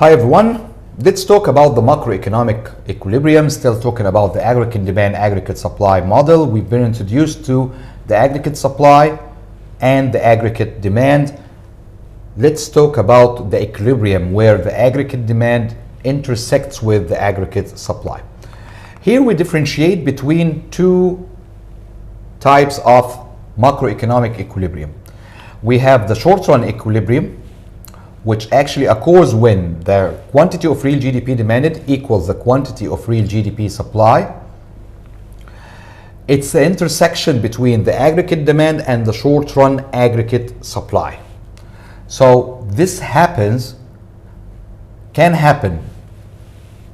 Hi everyone, let's talk about the macroeconomic equilibrium, still talking about the aggregate demand, aggregate supply model. We've been introduced to the aggregate supply and the aggregate demand. Let's talk about the equilibrium where the aggregate demand intersects with the aggregate supply. Here we differentiate between two types of macroeconomic equilibrium. We have the short-run equilibrium, which actually occurs when the quantity of real GDP demanded equals the quantity of real GDP supply. It's the intersection between the aggregate demand and the short-run aggregate supply. So this can happen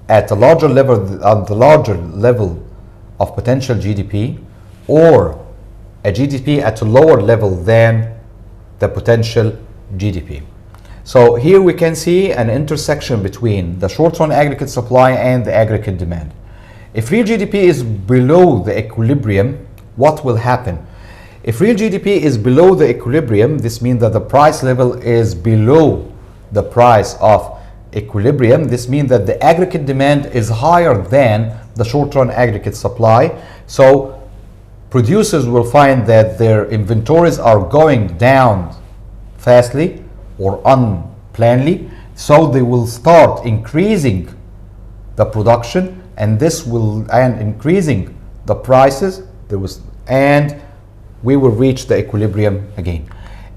at a larger level, on the larger level of potential GDP, or a GDP at a lower level than the potential GDP. So here we can see an intersection between the short-run aggregate supply and the aggregate demand. If real GDP is below the equilibrium, what will happen? If real GDP is below the equilibrium, this means that the price level is below the price of equilibrium. This means that the aggregate demand is higher than the short-run aggregate supply. So producers will find that their inventories are going down fastly or unplannedly, so they will start increasing the production, and this will increasing the prices. And we will reach the equilibrium again.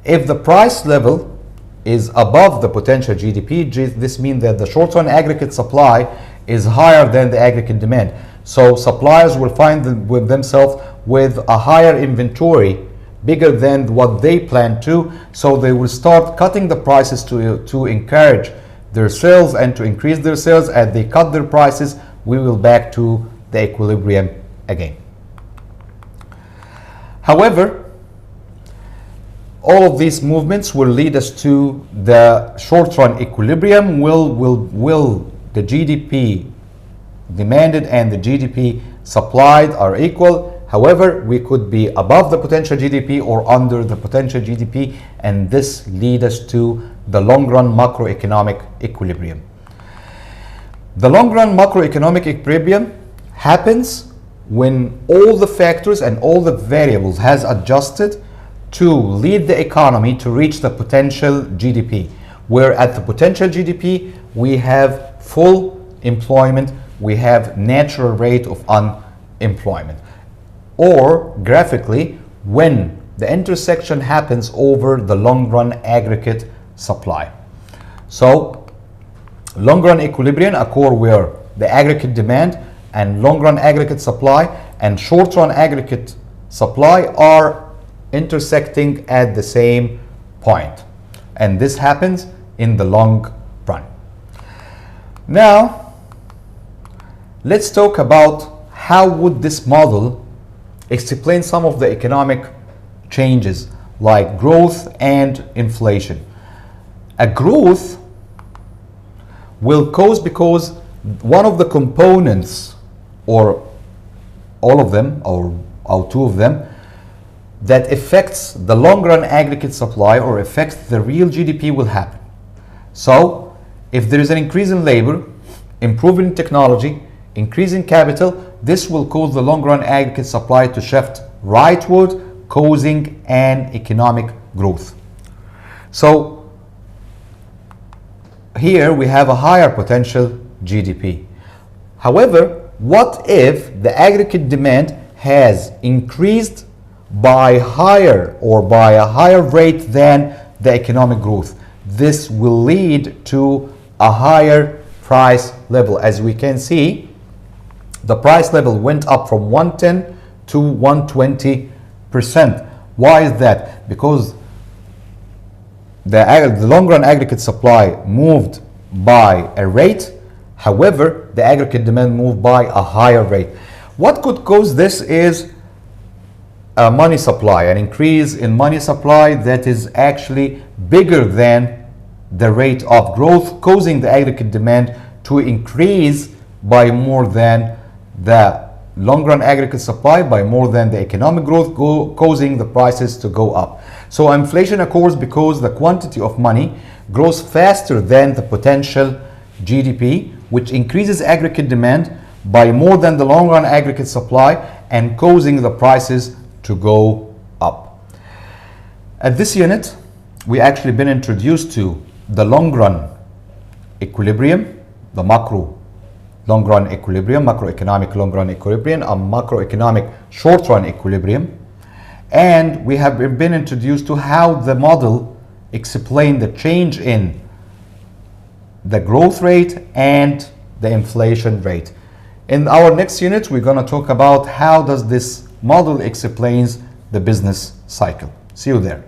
If the price level is above the potential GDP, this means that the short-run aggregate supply is higher than the aggregate demand. So suppliers will find themselves with a higher inventory, bigger than what they plan to, so they will start cutting the prices to encourage their sales and to increase their sales. As they cut their prices, we will back to the equilibrium again. However, all of these movements will lead us to the short-run equilibrium. Will the GDP demanded and the GDP supplied are equal? However, we could be above the potential GDP or under the potential GDP, and this leads us to the long-run macroeconomic equilibrium. The long-run macroeconomic equilibrium happens when all the factors and all the variables has adjusted to lead the economy to reach the potential GDP, where at the potential GDP we have full employment, we have natural rate of unemployment. Or graphically, when the intersection happens over the long-run aggregate supply. So long-run equilibrium occur where the aggregate demand and long-run aggregate supply and short-run aggregate supply are intersecting at the same point, and this happens in the long run. Now let's talk about how would this model explain some of the economic changes like growth and inflation. A growth will cause because one of the components, or all of them, or two of them, that affects the long-run aggregate supply or affects the real GDP will happen. So if there is an increase in labor, improvement in technology, increase in capital, this will cause the long-run aggregate supply to shift rightward, causing an economic growth. So here we have a higher potential GDP. However, what if the aggregate demand has increased by higher or by a higher rate than the economic growth? This will lead to a higher price level. As we can see, the price level went up from 110 to 120%. Why is that? Because the long-run aggregate supply moved by a rate, however, the aggregate demand moved by a higher rate. What could cause this is a money supply, an increase in money supply that is actually bigger than the rate of growth, causing the aggregate demand to increase by more than the long-run aggregate supply, by more than the economic growth, causing the prices to go up. So inflation occurs because the quantity of money grows faster than the potential GDP, which increases aggregate demand by more than the long run aggregate supply and causing the prices to go up. At this unit, we actually been introduced to the long run equilibrium, the macro long run equilibrium, macroeconomic long run equilibrium, a macroeconomic short run equilibrium. And we have been introduced to how the model explains the change in the growth rate and the inflation rate. In our next unit, we're going to talk about how does this model explains the business cycle. See you there.